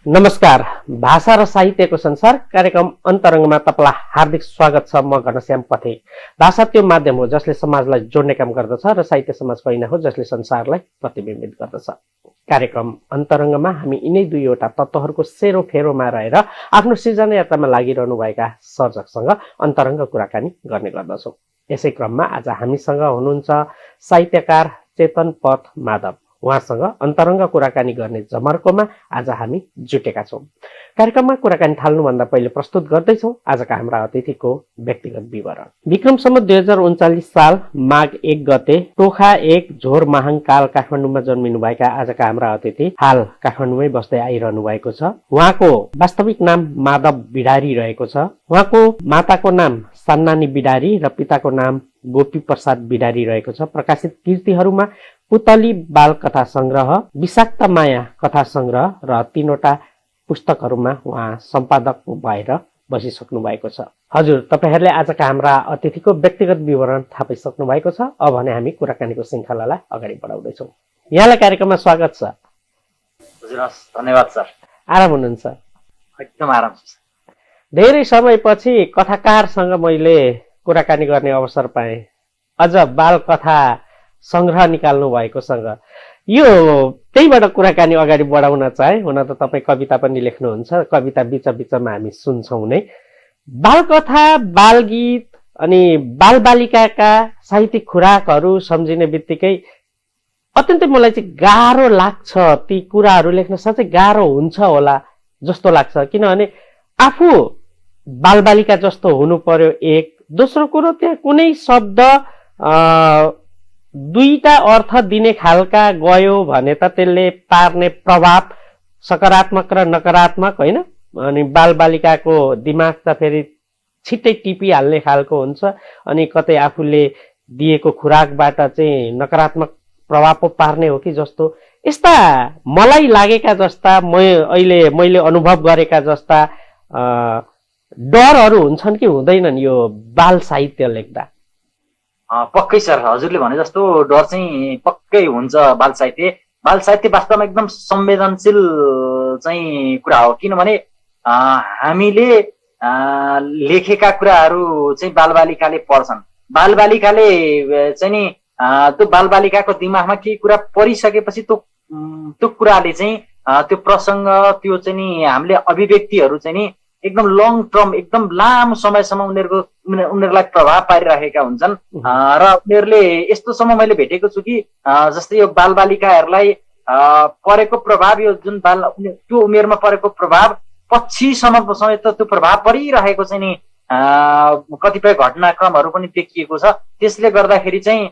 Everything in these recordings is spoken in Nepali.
नमस्कार। भाषा र साहित्यको संसार कार्यक्रम अन्तरङ्गमा तपाईलाई हार्दिक स्वागत छ। म घनश्याम पथे। भाषा त्यो माध्यम हो जसले समाजलाई जोड्ने काम गर्दछ र साहित्य समाजको ऐना हो जसले संसारलाई प्रतिबिम्बित गर्दछ। कार्यक्रम अन्तरङ्गमा हामी यिनै दुईवटा तत्त्वहरूको सेरोफेरोमा रहेर आफ्नो सृजना यात्रामा लागिरहनुभएका सर्जकसँग अन्तरङ्ग कुराकानी गर्ने गर्दछौँ। यसै क्रममा आज हामीसँग हुनुहुन्छ साहित्यकार चेतन पथ माधव। उहाँसँग अन्तरङ्ग कुराकानी गर्ने जमर्कोमा आज हामी जुटेका छौँ। कार्यक्रममा कुराकानी थाल्नुभन्दा पहिले प्रस्तुत गर्दैछौँ आजका हाम्रा अतिथिको व्यक्तिगत विवरण। विक्रम सम्वत 2039 साल माघ 1 गते टोखा 1 झोर महाङकाल काठमाडौँमा जन्मिनुभएका आजका हाम्रा अतिथि हाल काठमाडौँमै बस्दै आइरहनु भएको छ। उहाँको वास्तविक नाम माधव बिडारी रहेको छ। उहाँको माताको नाम सान्नानी बिडारी र पिताको नाम गोपी प्रसाद बिडारी रहेको छ। प्रकाशित कृतिहरूमा पुतली बाल कथा संग्रह, विषाक्त माया कथा संग्रह र 3वटा पुस्तकहरूमा उहाँ सम्पादक भएर बसिसक्नु भएको छ। हजुर, तपाईहरूले आजका हाम्रा अतिथिको व्यक्तिगत विवरण थाहा पाइसक्नु भएको छ। अब भने हामी कुराकानीको श्रृङ्खलालाई अगाडि बढाउँदैछौँ। यहाँलाई कार्यक्रममा स्वागत छ। हजुर, धन्यवाद सर। आराम हुनुहुन्छ? एकदम आराम छ। धेरै समयपछि कथाकारसँग मैले कुराकानी गर्ने अवसर पाएँ, अझ बाल कथा संग्रह निकाल्नु भएकोसँग। यो त्यहीबाट कुराकानी अगाडि बढाउन चाहे। हुन त तपाईँ कविता पनि लेख्नुहुन्छ, कविता बिचमा हामी सुन्छौँ नै। बालकथा, बालगीत अनि बालबालिकाका साहित्यिक खुराकहरू सम्झिने बित्तिकै अत्यन्तै मलाई चाहिँ गाह्रो लाग्छ। ती कुराहरू लेख्न साँच्चै गाह्रो हुन्छ होला जस्तो लाग्छ। किनभने आफू बालबालिका जस्तो हुनु पर्यो एक, दोस्रो कुरो त्यहाँ कुनै शब्द दुईटा अर्थ दिने खालका गयो भने त त्यसले पार्ने प्रभाव सकारात्मक र नकारात्मक होइन। अनि बालबालिकाको दिमाग त फेरि छिट्टै टिपिहाल्ने खालको हुन्छ। अनि कतै आफूले दिएको खुराकबाट चाहिँ नकारात्मक प्रभाव पो पार्ने हो कि जस्तो यस्ता मलाई लागेका जस्ता मैले अनुभव गरेका जस्ता डरहरू हुन्छन् कि हुँदैनन् यो बाल साहित्य लेख्दा? पक्कै सर, हजुरले भने जस्तो डर चाहिँ पक्कै हुन्छ। बाल साहित्य वास्तवमा एकदम संवेदनशील चाहिँ कुरा हो। किनभने हामीले लेखेका कुराहरू चाहिँ बालबालिकाले पढ्छन्। बालबालिकाले चाहिँ नि त्यो बालबालिकाको दिमागमा केही कुरा परिसकेपछि त्यो कुराले चाहिँ त्यो प्रसङ्ग त्यो चाहिँ नि हामीले अभिव्यक्तिहरू चाहिँ नि एकदम लङ टर्म एकदम लामो समयसम्म उनीहरूलाई प्रभाव पारिरहेका हुन्छन्। र उनीहरूले यस्तोसम्म मैले भेटेको छु कि जस्तै यो बालबालिकाहरूलाई परेको प्रभाव, यो जुन त्यो उमेरमा परेको प्रभाव पछिसम्म समेत त्यो प्रभाव परिरहेको चाहिँ नि कतिपय घटनाक्रमहरू पनि देखिएको छ। त्यसले गर्दाखेरि चाहिँ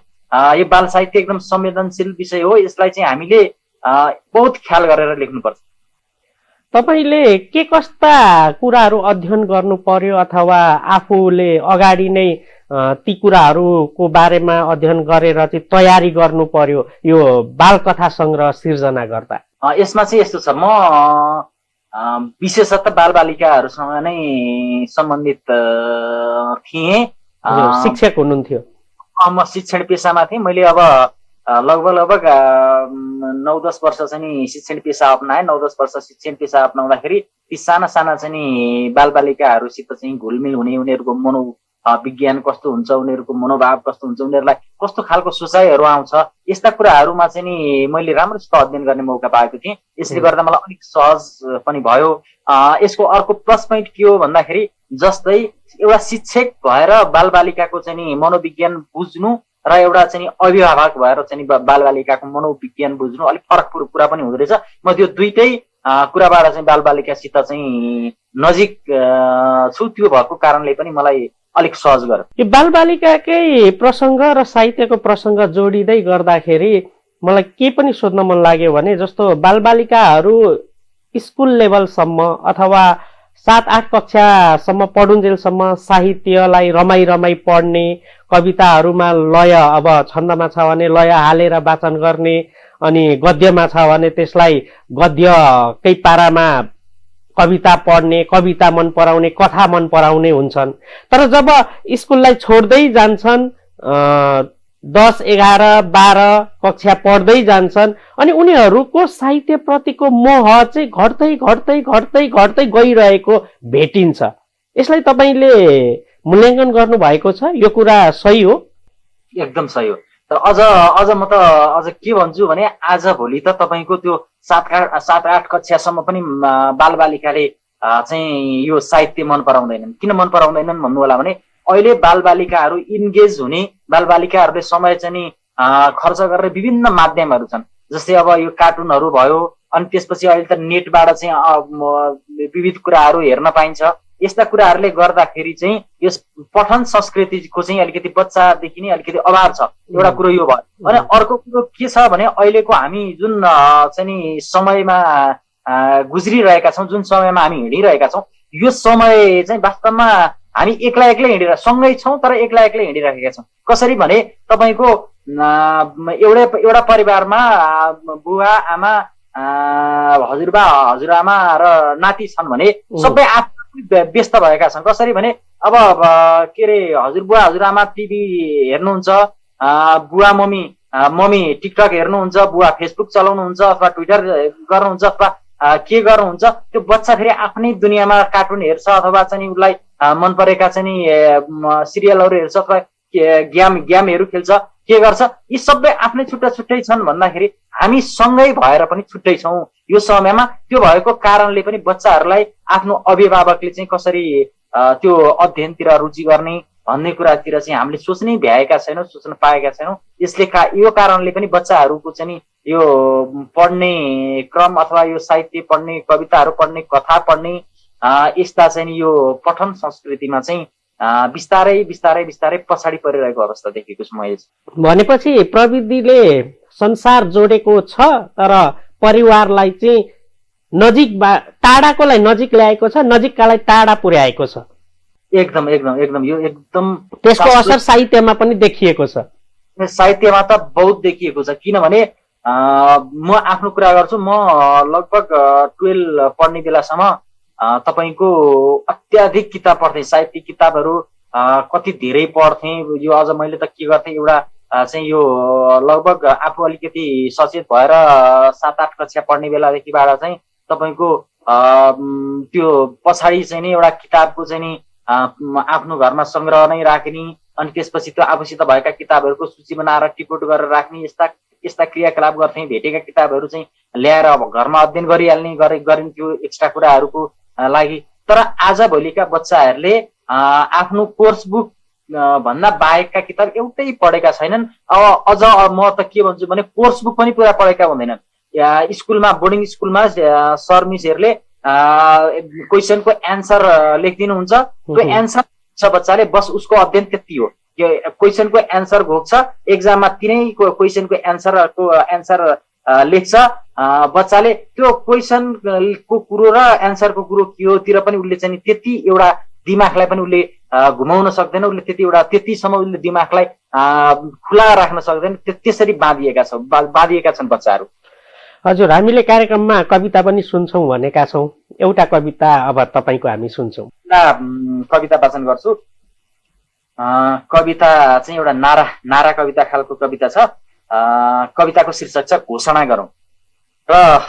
यो बाल साहित्य एकदम संवेदनशील विषय हो। यसलाई चाहिँ हामीले बहुत ख्याल गरेर लेख्नुपर्छ। तपाईले के कस्ता कुराहरू अध्ययन गर्नु पर्यो अथवा आफूले अगाडि नै ती कुराहरूको बारेमा अध्ययन गरेर चाहिँ तयारी गर्नु पर्यो यो बालकथा संग्रह सिर्जना गर्दा? यसमा चाहिँ यस्तो छ, म विशेषतः बालबालिकाहरूसँग नै सम्बन्धित थिएँ। शिक्षक हुनुहुन्थ्यो? म शिक्षण पेसामा थिएँ। मैले अब लगभग 9-10 वर्ष चाहिँ नि शिक्षण पेसा अपनाएँ। 9-10 वर्ष शिक्षण पेसा अपनाउँदाखेरि ती साना चाहिँ नि बालबालिकाहरूसित चाहिँ घुलमिल हुने, उनीहरूको मनोविज्ञान कस्तो हुन्छ, उनीहरूको मनोभाव कस्तो हुन्छ, उनीहरूलाई कस्तो खालको सोचाइहरू आउँछ, यस्ता कुराहरूमा चाहिँ नि मैले राम्रोसित अध्ययन गर्ने मौका पाएको थिएँ। यसले गर्दा मलाई अलिक सहज पनि भयो। यसको अर्को प्लस पोइन्ट के हो भन्दाखेरि जस्तै एउटा शिक्षक भएर बालबालिकाको चाहिँ नि मनोविज्ञान बुझ्नु र एउटा चाहिँ अभिभावक भएर चाहिँ बालबालिकाको मनोविज्ञान बुझ्नु अलिक फरक कुरा पनि हुँदो रहेछ। म त्यो दुईटै कुराबाट चाहिँ बालबालिकासित चाहिँ नजिक छु। त्यो भएको कारणले पनि मलाई अलिक सहज गर्यो। यो बालबालिकाकै प्रसङ्ग र साहित्यको प्रसङ्ग जोडिँदै गर्दाखेरि मलाई के पनि सोध्न मन लाग्यो भने जस्तो बालबालिकाहरू स्कुल लेभलसम्म अथवा 7-8 कक्षासम्म पढुन्जेलसम्म साहित्यलाई रमाई पढ्ने, कविताहरूमा लय अब छन्दमा छ भने लय हालेर वाचन गर्ने, अनि गद्यमा छ भने त्यसलाई गद्यकै पारामा कविता पढ्ने, कविता मन पराउने, कथा मन पराउने हुन्छन्। तर जब स्कुललाई छोड्दै जान्छन् 10, 11, 12 कक्षा पढ्दै जान्छन् अनि उनीहरूको साहित्यप्रतिको मोह चाहिँ घट्दै घट्दै घट्दै घट्दै गइरहेको भेटिन्छ। यसलाई तपाईँले मूल्याङ्कन गर्नुभएको छ? यो कुरा सही हो? एकदम सही हो। तर अझ म त अझ के भन्छु भने आज भोलि त तपाईँको त्यो 7-8 कक्षासम्म पनि बालबालिकाले चाहिँ यो साहित्य मन पराउँदैनन्। किन मन पराउँदैनन् भन्नु होला भने अहिले बालबालिकाहरू इन्गेज हुने, बालबालिकाहरूले समय चाहिँ नि खर्च गरेर विभिन्न माध्यमहरू छन्। जस्तै अब यो कार्टुनहरू भयो, अनि त्यसपछि अहिले त नेटबाट चाहिँ विविध कुराहरू हेर्न पाइन्छ। यस्ता कुराहरूले गर्दाखेरि चाहिँ यो पठन संस्कृतिको चाहिँ अलिकति बच्चादेखि नै अलिकति अभाव छ। एउटा कुरो यो भयो। अनि अर्को कुरो के छ भने अहिलेको हामी जुन चाहिँ नि समयमा गुज्रिरहेका छौँ, जुन समयमा हामी हिँडिरहेका छौँ, यो समय चाहिँ वास्तवमा हामी एक्लै हिँडेर सँगै छौँ तर एक्लै हिँडिरहेका छौँ। कसरी भने तपाईँको एउटा परिवारमा बुवा आमा हजुरबा हजुरआमा र नाति छन् भने सबै व्यस्त भएका छन्। कसरी भने अब के अरे हजुरबुवा हजुरआमा टिभी हेर्नुहुन्छ, बुवा मम्मी टिकटक हेर्नुहुन्छ, बुवा फेसबुक चलाउनुहुन्छ अथवा ट्विटर गर्नुहुन्छ अथवा के गर्नुहुन्छ। त्यो बच्चा फेरि आफ्नै दुनियाँमा कार्टुन हेर्छ अथवा चाहिँ उसलाई मन परेका चाहिँ सिरियलहरू हेर्छ अथवा गेमहरू खेल्छ, के गर्छ। यी सबै आफ्नै छुट्टै छन् भन्दाखेरि हामी सँगै भएर पनि छुट्टै छौँ यो समयमा। त्यो भएको कारणले पनि बच्चाहरूलाई आफ्नो अभिभावकले चाहिँ कसरी त्यो अध्ययनतिर रुचि गर्ने भन्ने कुरातिर चाहिँ हामीले सोच्नै भ्याएका छैनौँ, सोच्न पाएका छैनौँ। यो कारणले पनि बच्चाहरूको चाहिँ यो पढ्ने क्रम अथवा यो साहित्य पढ्ने, कविताहरू पढ्ने, कथा पढ्ने यस्ता चाहिँ यो पठन संस्कृतिमा चाहिँ बिस्तारै पछाडि परिरहेको अवस्था देखेको छु मैले। भनेपछि प्रविधिले संसार जोडेको छ तर परिवारलाई चाहिँ टाढाकोलाई नजिक ल्याएको छ, नजिककालाई टाढा पुर्याएको छ। एकदम यो एकदम त्यसको असर साहित्यमा पनि देखिएको छ। साहित्यमा त बहुत देखिएको छ। किनभने म आफ्नो कुरा गर्छु, म लगभग 12 पढ्ने बेलासम्म तपाईँको अत्याधिक किताब पढ्थेँ, साहित्यिक किताबहरू कति धेरै पढ्थेँ। यो अझ मैले त के गर्थेँ, एउटा चाहिँ यो लगभग आफू अलिकति सचेत भएर 7-8 कक्षा पढ्ने बेलादेखिबाट चाहिँ तपाईँको त्यो पछाडि चाहिँ नि एउटा किताबको चाहिँ नि आफ्नो घरमा सङ्ग्रह नै राख्ने, अनि त्यसपछि त्यो आफूसित भएका किताबहरूको सूची बनाएर टिपोट गरेर राख्ने, यस्ता क्रियाकलाप गर्थेँ। भेटेका किताबहरू चाहिँ ल्याएर अब घरमा अध्ययन गरिन्थ्यो एक्स्ट्रा कुराहरूको लागि। तर आजभोलिका बच्चाहरूले आफ्नो कोर्स बुक भन्दा बाहेकका किताब एउटै पढेका छैनन्। अब अझ म त के भन्छु भने कोर्स बुक पनि पुरा पढेका हुँदैनन्। स्कुलमा, बोर्डिङ स्कुलमा सर मिसहरूले क्वेसनको एन्सर लेखिदिनुहुन्छ, त्यो एन्सर छ बच्चाले, बस उसको अध्ययन त्यति हो। क्वेसनको एन्सर घोक्छ, एक्जाममा तिनै क्वेसनको एन्सर लेख्छ बच्चाले। त्यो क्वेसनको कुरो र एन्सरको कुरो के हो तिर पनि उसले चाहिँ त्यति एउटा दिमागलाई पनि उसले घुमाउन सक्दैन, उसले त्यतिसम्म उसले दिमागलाई खुला राख्न सक्दैन। त्यसरी बाँधिएका छन् बच्चाहरू। हजुर, हामीले कार्यक्रममा कविता पनि सुन्छौँ भनेका छौँ। एउटा कविता अब तपाईँको हामी सुन्छौँ। कविता वाचन गर्छु। कविता चाहिँ एउटा नारा कविता खालको कविता छ। कविताको शीर्षक छ घोषणा गरौँ। र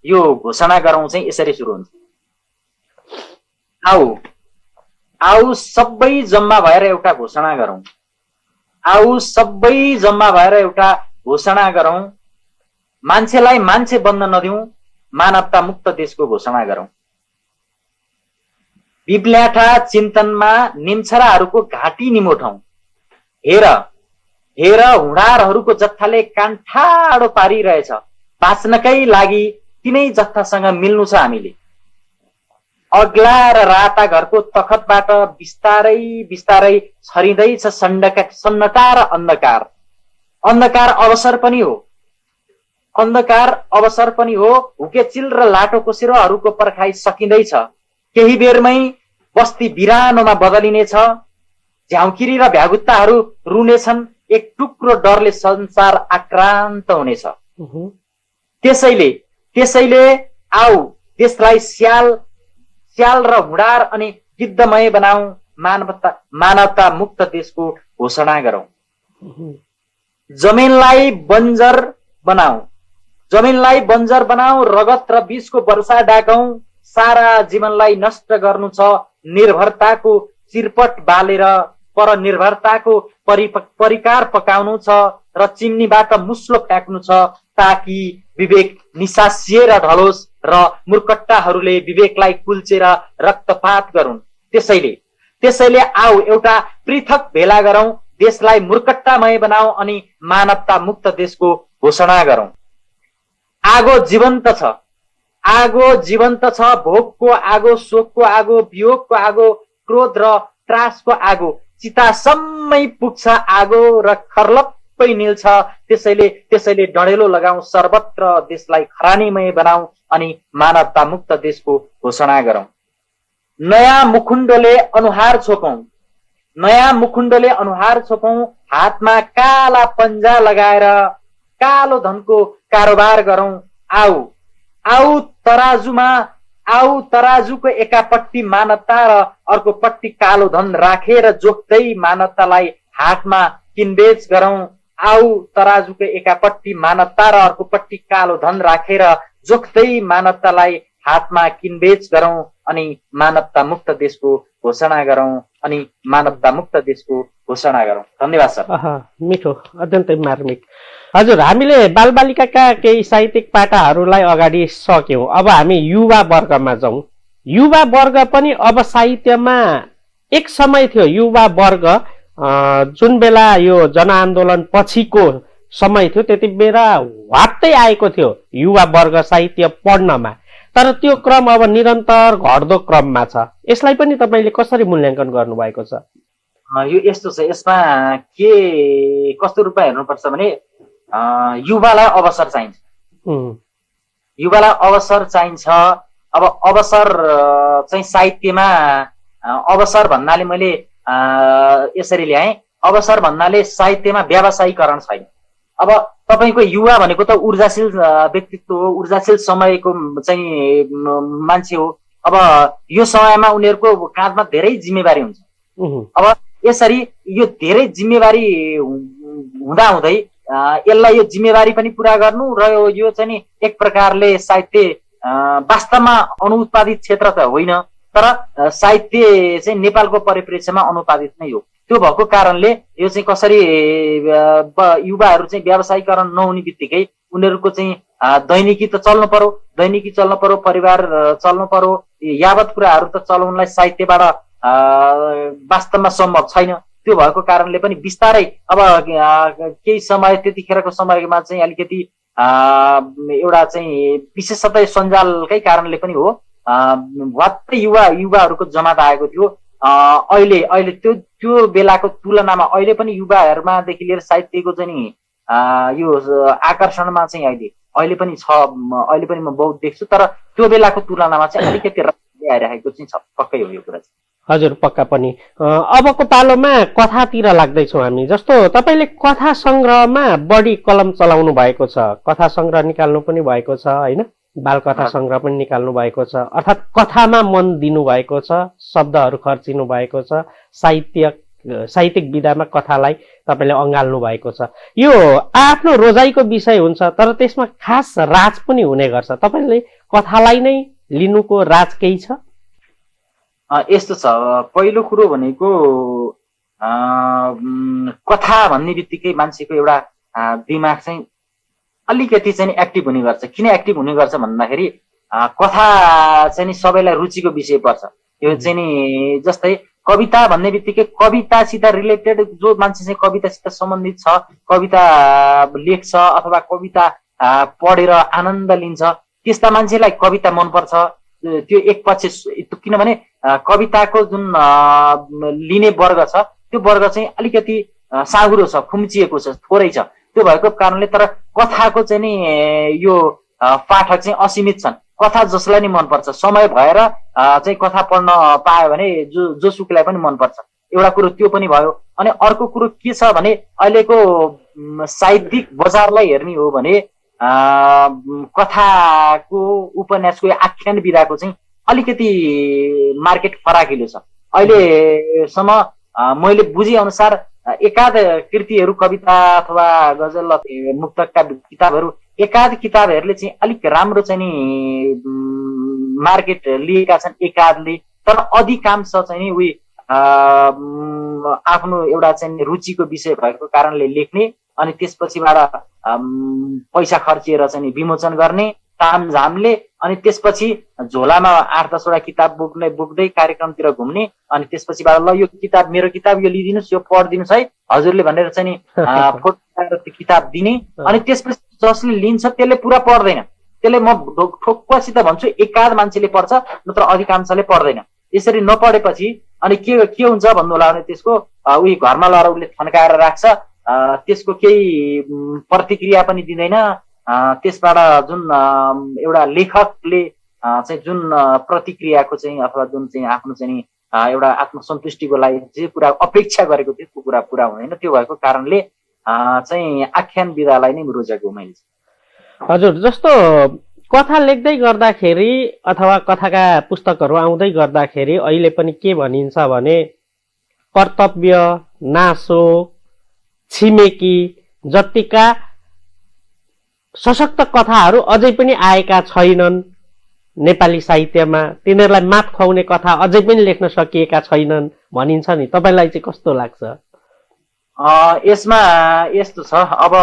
यो घोषणा गरौँ चाहिँ यसरी सुरु हुन्छ। आऊ सबै जम्मा भएर एउटा घोषणा गरौँ। आऊ सबै जम्मा भएर एउटा घोषणा गरौँ। मान्छेलाई मान्छे बन्न नदिउँ, मानवता मुक्त देशको घोषणा गरौँ। बिब्ल्याठा चिन्तनमा निम्छराहरूको घाँटी निमोठौँ। हेर हुँडारहरूको जत्थाले कान ठाडो पारिरहेछ। बाँच्नकै लागि तिनै जत्थासँग मिल्नु छ हामीले। अग्ला र राता घरको तखतबाट बिस्तारै छरिँदैछ सन्नटा र अन्धकार। अन्धकार अवसर पनि हो। हुकेचिल र लाटो कोसेरोहरूको पर्खाइ सकिँदैछ। केही बेरमै बस्ती बिरानोमा बदलिनेछ। झ्याउकिरी र भ्यागुत्ताहरू रुनेछन्। एक टुक्रो डरले संसार आक्रान्त हुनेछ। त्यसैले आऊ देशलाई स्याल र हुडार अनि गिद्धमय बनाऊ। मानवता मुक्त देशको घोषणा गरौँ। जमिनलाई बन्जर बनाऊ, जमिनलाई बन्जर बनाऊ, रगत र विषको वर्षा डाकौं, सारा जीवनलाई नष्ट गर्नु छ, निर्भरताको चिरपट बालेर परनिर्भरताको परिकार पकाउनु छ र चिम्नीबाट मुस्लो फ्याँक्नु छ, ताकि विवेक निसासिएर ढलोस् र मूर्खट्टाहरूले विवेकलाई कुल्चेर रक्तपात गरून्। त्यसैले आऊ एउटा पृथक भेला गरौं, देशलाई मूर्खट्टामय बनाऊ अनि मानवता मुक्त देशको घोषणा गरौं। आगो जीवन्त छ, आगो जीवन्त छ, भोकको आगो, शोकको आगो, वियोगको आगो, क्रोध र त्रासको आगो, चितासम्मै पुग्छ आगो र खर्लप्पै निल्छ। त्यसैले डढेलो लगाऊ, सर्वत्र देशलाई खरानीमय बनाऊ अनि मानवता मुक्त देशको घोषणा गरौं। नयाँ मुखुण्डले अनुहार छोपौं, नयाँ मुखुण्डले अनुहार छोपौं, हातमा काला पन्जा लगाएर कालो धनको कारोबार गरौं। आऊ तराजुको एकापट्टि मानवता र अर्कोपट्टि कालो धन राखेर जोख्दै मानवतालाई हातमा किनबेच गरौं। आऊ तराजुको एकापट्टि मानवता र अर्कोपट्टि कालो धन राखेर जोख्दै मानवतालाई हातमा किनबेच गरौं अनि मानवता मुक्त देशको घोषणा गरौं, अनि मानवता मुक्त देशको घोषणा गरौं। धन्यवाद सर। मिठो, अत्यन्तै मार्मिक। हजुर, हामीले बालबालिकाका केही साहित्यिक पाटाहरूलाई अगाडि सक्यौं। अब हामी युवा वर्गमा जाउँ। युवा वर्ग पनि अब साहित्यमा एक समय थियो, युवा वर्ग जुन बेला यो जनआन्दोलन पछिको समय थियो त्यति बेला वात्तै आएको थियो युवा वर्ग साहित्य पढ्नमा, तर त्यो क्रम अब निरन्तर घट्दो क्रममा छ। यसलाई पनि तपाईँले कसरी मूल्याङ्कन गर्नुभएको छ? यो यस्तो छ, यसमा के कस्तो रूपमा हेर्नुपर्छ भने युवालाई अवसर चाहिन्छ, युवालाई अवसर चाहिन्छ। अब अवसर चाहिँ साहित्यमा अवसर भन्नाले मैले यसरी ल्याएँ, अवसर भन्नाले साहित्यमा व्यावसायीकरण छैन। अब तपाईको युवा भनेको त ऊर्जाशील व्यक्तित्व हो, ऊर्जाशील समयको चाहिँ मान्छे हो। अब यो समयमा उनीहरूको काँधमा धेरै जिम्मेवारी हुन्छ। अब यसरी यो धेरै जिम्मेवारी हुँदाहुँदै यसलाई यो जिम्मेवारी पनि पुरा गर्नु र यो चाहिँ नि एक प्रकारले साहित्य वास्तवमा अनुत्पादित क्षेत्र त होइन, तर साहित्य चाहिँ नेपालको परिप्रेक्ष्यमा अनुत्पादित नै हो। त्यो भएको कारणले यो चाहिँ कसरी युवाहरू चाहिँ व्यावसायीकरण नहुने बित्तिकै उनीहरूको चाहिँ दैनिकी त चल्नु पर्यो, दैनिकी चल्नु पर्यो, परिवार चल्नु पर्यो, यावत कुराहरू त चलाउनलाई साहित्यबाट वास्तवमा सम्भव छैन। त्यो भएको कारणले पनि बिस्तारै अब केही समय त्यतिखेरको समयमा चाहिँ अलिकति एउटा चाहिँ विशेषतः सञ्जालकै कारणले पनि हो, वात्तै युवाहरूको जमात आएको थियो। अहिले त्यो बेलाको तुलनामा अहिले पनि युवाहरूमादेखि लिएर साहित्यको चाहिँ नि यो आकर्षणमा चाहिँ अहिले पनि छ, अहिले पनि म बहुत देख्छु, तर त्यो बेलाको तुलनामा चाहिँ अलिकति आइरहेको चाहिँ छ, पक्कै हो यो कुरा चाहिँ। हजुर, पक्का पनि। अबको पालोमा कथातिर लाग्दैछौँ हामी। जस्तो तपाईँले कथा सङ्ग्रहमा बढी कलम चलाउनु भएको छ, कथा सङ्ग्रह निकाल्नु पनि भएको छ होइन, बालकथा सङ्ग्रह पनि निकाल्नु भएको छ, अर्थात् कथामा मन दिनु भएको छ, शब्दहरू खर्चिनु भएको छ, साहित्यिक विधामा कथालाई तपाईँले अँगाल्नु भएको छ। यो आफ्नो रोजाइको विषय हुन्छ, तर त्यसमा खास राज पनि हुने गर्छ। तपाईँले कथालाई नै लिनुको राज केही छ? यस्तो छ, पहिलो कुरो भनेको कथा भन्ने बित्तिकै मान्छेको एउटा दिमाग चाहिँ अलिकति चाहिँ एक्टिभ हुने गर्छ। किन एक्टिभ हुने गर्छ भन्दाखेरि कथा चाहिँ नि सबैलाई रुचिको विषय पर्छ। यो चाहिँ नि जस्तै कविता भन्ने बित्तिकै कवितासित रिलेटेड जो मान्छे चाहिँ कवितासित सम्बन्धित छ, कविता लेख्छ अथवा कविता पढेर आनन्द लिन्छ, त्यस्ता मान्छेलाई कविता मनपर्छ। त्यो एक पक्ष, किनभने कविताको जुन लिने वर्ग छ त्यो वर्ग चाहिँ अलिकति साँघुरो छ, खुम्चिएको छ, थोरै छ। त्यो भएको कारणले तर कथाको चाहिँ नि यो पाठक चाहिँ असीमित छन्। कथा जसलाई नि मनपर्छ, समय भएर चाहिँ कथा पढ्न पायो भने जोसुकैलाई पनि मनपर्छ। एउटा कुरो त्यो पनि भयो। अनि अर्को कुरो के छ भने अहिलेको साहित्यिक बजारलाई हेर्ने हो भने कथाको उपन्यासको आख्यान विधाको चाहिँ अलिकति मार्केट फराकिलो छ। अहिलेसम्म मैले बुझे अनुसार एकाध कृतिहरू कविता अथवा गजल मुक्तकका किताबहरू एकाध किताबहरूले चाहिँ अलिक राम्रो चाहिँ नि मार्केट लिएका छन् एकाधले, तर अधिकांश चाहिँ नि उही आफ्नो एउटा चाहिँ रुचिको विषय भएको कारणले लेख्ने अनि त्यसपछिबाट पैसा खर्चिएर चाहिँ विमोचन गर्ने तामझामले अनि त्यसपछि झोलामा 8-10 वटा किताब बोक्दै कार्यक्रमतिर घुम्ने अनि त्यसपछिबाट ल यो किताब मेरो किताब यो लिइदिनुहोस् यो पढिदिनुहोस् है हजुरले भनेर चाहिँ फोटो त्यो किताब दिने अनि त्यसपछि जसले लिन्छ त्यसले पुरा पढ्दैन। त्यसले म ठोक्कसित भन्छु एकाध मान्छेले पढ्छ नत्र अधिकांशले पढ्दैन। यसरी नपढेपछि अनि के हुन्छ भन्नु होला भने त्यसको उही घरमा लगेर उसले थन्काएर राख्छ, त्यसको केही प्रतिक्रिया पनि दिँदैन। त्यसबाट जुन एउटा लेखकले चाहिँ जुन प्रतिक्रियाको चाहिँ अथवा जुन चाहिँ आफ्नो चाहिँ एउटा आत्मसन्तुष्टिको लागि जे कुरा अपेक्षा गरेको थियो त्यो कुरा पुरा हुँदैन। त्यो भएको कारणले चाहिँ आख्यान विधालाई नै रोजेको मैले। हजुर, जस्तो कथा लेख्दै गर्दाखेरि अथवा कथाका पुस्तकहरू आउँदै गर्दाखेरि अहिले पनि के भनिन्छ भने कर्तव्य, नासो, छिमेकी जतिका सशक्त कथाहरू अझै पनि आएका छैनन् नेपाली साहित्यमा, तिनीहरूलाई मात खुवाउने कथा अझै पनि लेख्न सकिएका छैनन् भनिन्छ नि। तपाईँलाई चाहिँ कस्तो लाग्छ? यसमा यस्तो छ, अब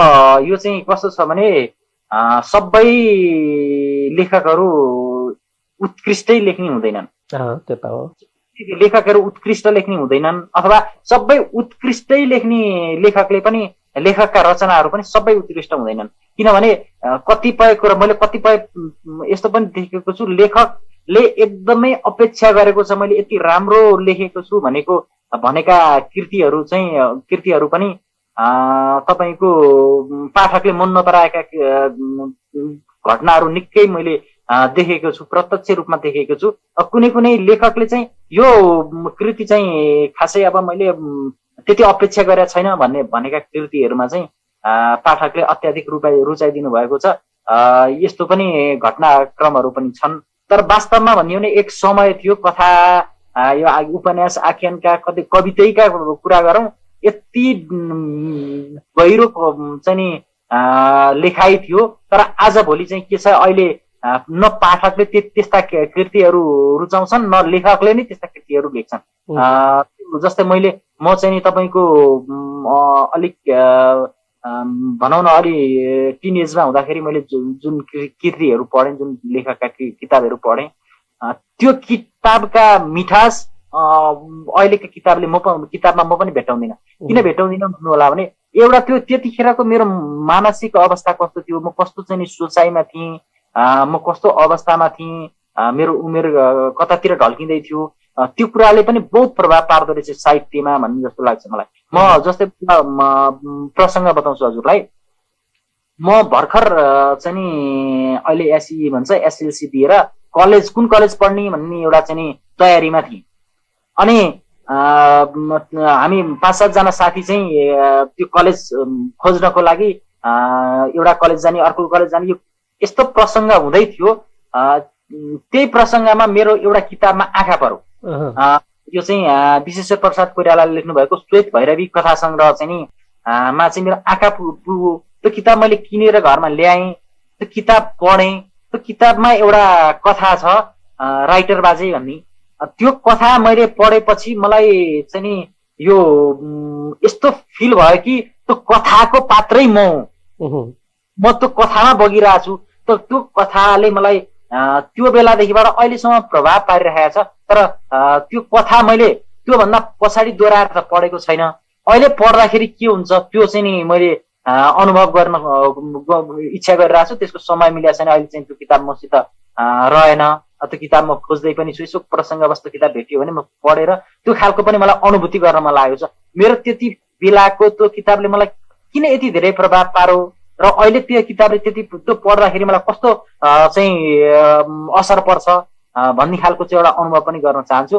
यो चाहिँ कस्तो छ भने सबै लेखकहरू उत्कृष्टै लेख्ने हुँदैनन्। त्यो त हो, लेखकहरू उत्कृष्ट लेख्ने हुँदैनन् अथवा सबै उत्कृष्टै लेख्ने लेखकले पनि लेखकका रचनाहरू पनि सबै उत्कृष्ट हुँदैनन्। किनभने कतिपय कुरा मैले कतिपय यस्तो पनि देखेको छु लेखकले एकदमै अपेक्षा गरेको छ मैले यति राम्रो लेखेको छु भनेका कृतिहरू पनि तपाईको पाठकले मन नपराएका घटनाहरू निकै मैले देखेको छु, प्रत्यक्ष रूपमा देखेको छु। कुनै कुनै लेखकले चाहिँ यो कृति चाहिँ खासै अब मैले त्यति अपेक्षा गरेका छैन भनेका कृतिहरूमा चाहिँ पाठकले अत्याधिक रुचाइदिनु भएको छ। यस्तो पनि घटनाक्रमहरू पनि छन्। तर वास्तवमा भन्यो भने एक समय थियो कथा यो उपन्यास आख्यानका कवितैका कुरा गरौँ यति गहिरो चाहिँ नि लेखाइ थियो। तर आज भोलि चाहिँ के छ अहिले न पाठकले त्यस्ता कृतिहरू रुचाउँछन् न लेखकले नै त्यस्ता कृतिहरू लेख्छन्। जस्तै म चाहिँ नि तपाईँको अलिक भनौँ न अलि टिन एजमा हुँदाखेरि मैले जुन कृतिहरू पढेँ, जुन लेखकका किताबहरू पढेँ, त्यो किताबका मिठास अहिलेको किताबमा म पनि भेटाउँदिनँ। किन भेटाउँदिनँ भन्नु होला भने एउटा त्यो त्यतिखेरको मेरो मानसिक अवस्था कस्तो थियो, म कस्तो चाहिँ नि सोचाइमा थिएँ, म कस्तो अवस्थामा थिएँ, मेरो उमेर कतातिर ढल्किँदै थियो, त्यो कुराले पनि बहुत प्रभाव पार्दो रहेछ साहित्यमा भन्ने जस्तो लाग्छ मलाई। म जस्तै प्रसङ्ग बताउँछु हजुरलाई। म भर्खर चाहिँ नि अहिले एसई भन्छ एसएलसी दिएर कुन कलेज पढ्ने भन्ने एउटा चाहिँ नि तयारीमा थिएँ। अनि हामी 5-7 जना साथी चाहिँ त्यो कलेज खोज्नको लागि एउटा कलेज जाने अर्को कलेज जाने यस्तो प्रसङ्ग हुँदै थियो। त्यही प्रसङ्गमा मेरो एउटा किताबमा आँखा पर्यो। यो चाहिँ विश्वेश्वर प्रसाद कोइरालाले लेख्नु भएको श्वेत भैरवी कथा सङ्ग्रह चाहिँ नि मा चाहिँ मेरो आँखा पुग्यो। त्यो किताब मैले किनेर घरमा ल्याएँ, त्यो किताब पढेँ। त्यो किताबमा एउटा कथा छ राइटर बाजे भन्ने, त्यो कथा मैले पढेपछि मलाई चाहिँ नि यो यस्तो फिल भयो कि त्यो कथाको पात्रै म त्यो कथामा बगिरहेको छु। त्यो कथाले मलाई त्यो बेलादेखिबाट अहिलेसम्म प्रभाव पारिरहेको छ। तर त्यो कथा मैले त्योभन्दा पछाडि दोहोऱ्याएर त पढेको छैन। अहिले पढ्दाखेरि के हुन्छ त्यो चाहिँ नि मैले अनुभव गर्न इच्छा गरिरहेको छु। त्यसको समय मिलेको छैन। अहिले चाहिँ त्यो किताब मसित रहेन। त्यो किताब म खोज्दै पनि छु। यसो प्रसङ्गवस्तु किताब भेटियो भने म पढेर त्यो खालको पनि मलाई अनुभूति गर्न मन लागेको छ। मेरो त्यति बेलाको त्यो किताबले मलाई किन यति धेरै प्रभाव पार्यो र अहिले त्यो किताबले त्यो पढ्दाखेरि मलाई कस्तो चाहिँ असर पर्छ भन्ने खालको चाहिँ एउटा अनुभव पनि गर्न चाहन्छु।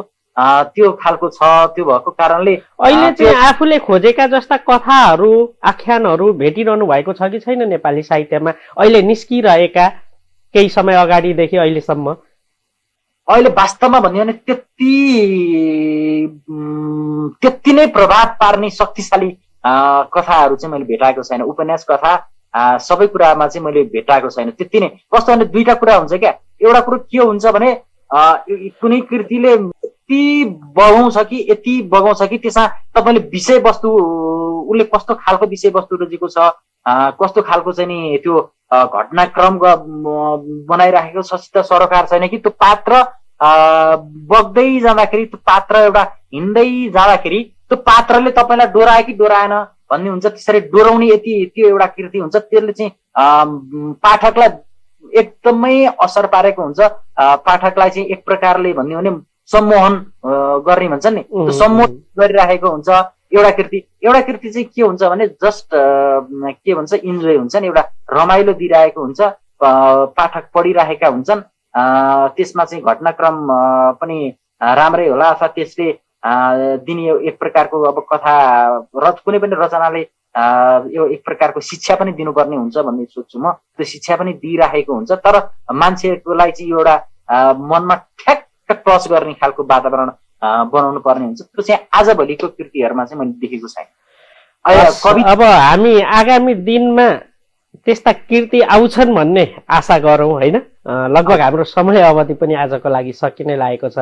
त्यो खालको छ। त्यो भएको कारणले अहिले चाहिँ आफूले खोजेका जस्ता कथाहरू आख्यानहरू भेटिरहनु भएको छ कि छैन नेपाली साहित्यमा अहिले निस्किरहेका केही समय अगाडिदेखि अहिलेसम्म? अहिले वास्तवमा भन्यो भने त्यति नै प्रभाव पार्ने शक्तिशाली कथाहरू चाहिँ मैले भेटाएको छैन। उपन्यास कथा सबै कुरामा चाहिँ मैले भेटाएको छैन। त्यति नै कस्तो भने दुईटा कुरा हुन्छ क्या। एउटा कुरो के हुन्छ भने कुनै कृतिले यति बगाउँछ कि त्यसमा तपाईँले विषयवस्तु उसले कस्तो खालको विषयवस्तु रोजेको छ, कस्तो खालको चाहिँ नि त्यो घटनाक्रम बनाइराखेको छ सित सरोकार छैन कि त्यो पात्र बग्दै जाँदाखेरि, त्यो पात्र एउटा हिँड्दै जाँदाखेरि त्यो पात्रले तपाईँलाई डोरायो कि डोराएन भन्ने हुन्छ। त्यसरी डोराउने यति त्यो एउटा कृति हुन्छ, त्यसले चाहिँ पाठकलाई एकदमै असर पारेको हुन्छ। पाठकलाई चाहिँ एक प्रकारले भन्यो भने सम्मोहन गर्ने भन्छ नि, त्यो सम्मोहन गरिराखेको हुन्छ एउटा कृति चाहिँ के हुन्छ भने जस्ट के भन्छ इन्जोय हुन्छ नि, एउटा रमाइलो दिइरहेको हुन्छ, पाठक पढिरहेका हुन्छन्। त्यसमा चाहिँ घटनाक्रम पनि राम्रै होला अथवा त्यसले दिने एक प्रकारको अब कथा कुनै पनि रचनाले यो एक प्रकारको शिक्षा पनि दिनुपर्ने हुन्छ भन्ने सोच्छु म। त्यो शिक्षा पनि दिइराखेको हुन्छ, तर मान्छेकोलाई चाहिँ एउटा मनमा ठ्याक्क टच गर्ने खालको वातावरण बनाउनु पर्ने हुन्छ। त्यो चाहिँ आजभोलिको कृतिहरूमा चाहिँ मैले देखेको छैन। अब हामी आगामी दिनमा त्यस्ता कृति आउँछन् भन्ने आशा गरौँ होइन। लगभग हाम्रो समय अवधि पनि आजको लागि सकिनै लागेको छ।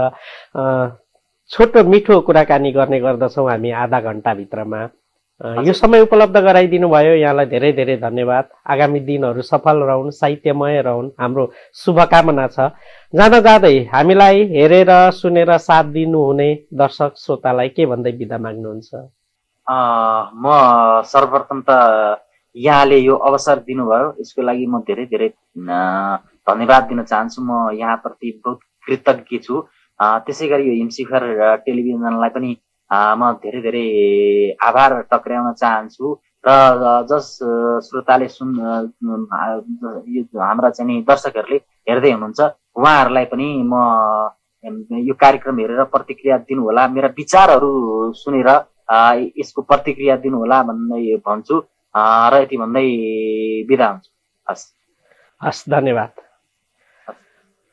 छोटो मिठो कुराकानी गर्ने गर्दछौँ हामी आधा घण्टाभित्रमा। यो समय उपलब्ध गराइदिनु भयो, यहाँलाई धेरै धेरै धन्यवाद। आगामी दिनहरू सफल रहन्, साहित्यमय रहन्, हाम्रो शुभकामना छ। जाँदा जाँदै हामीलाई हेरेर सुनेर साथ दिनुहुने दर्शक श्रोतालाई के भन्दै बिदा माग्नुहुन्छ? म सर्वप्रथम त यहाँले यो अवसर दिनुभयो, यसको लागि म धेरै धेरै धन्यवाद दिन चाहन्छु। म यहाँप्रति बहुत कृतज्ञ छु। त्यसै गरी यो हिमशिखर टेलिभिजनलाई पनि म धेरै धेरै आभार टक्र्याउन चाहन्छु। र जस श्रोताले हाम्रा चाहिँ नि दर्शकहरूले हेर्दै हुनुहुन्छ उहाँहरूलाई पनि म यो कार्यक्रम हेरेर प्रतिक्रिया दिनुहोला, मेरा विचारहरू सुनेर यसको प्रतिक्रिया दिनुहोला भन्दै भन्छु र यति भन्दै बिदा हुन्छु। हस्, धन्यवाद।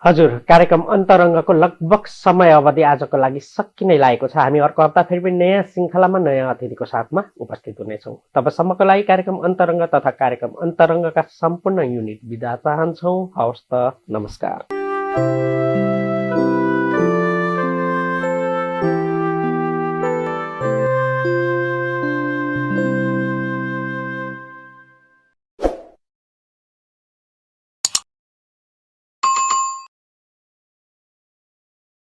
हजुर, कार्यक्रम अन्तरङ्गको लगभग समय अवधि आजको लागि सकिनै लागेको छ। हामी अर्को हप्ता फेरि पनि नयाँ श्रृङ्खलामा नयाँ अतिथिको साथमा उपस्थित हुनेछौँ। तबसम्मको लागि कार्यक्रम अन्तरङ्ग तथा कार्यक्रम अन्तरङ्गका सम्पूर्ण युनिट बिदा चाहन्छौँ। हवस् त, नमस्कार।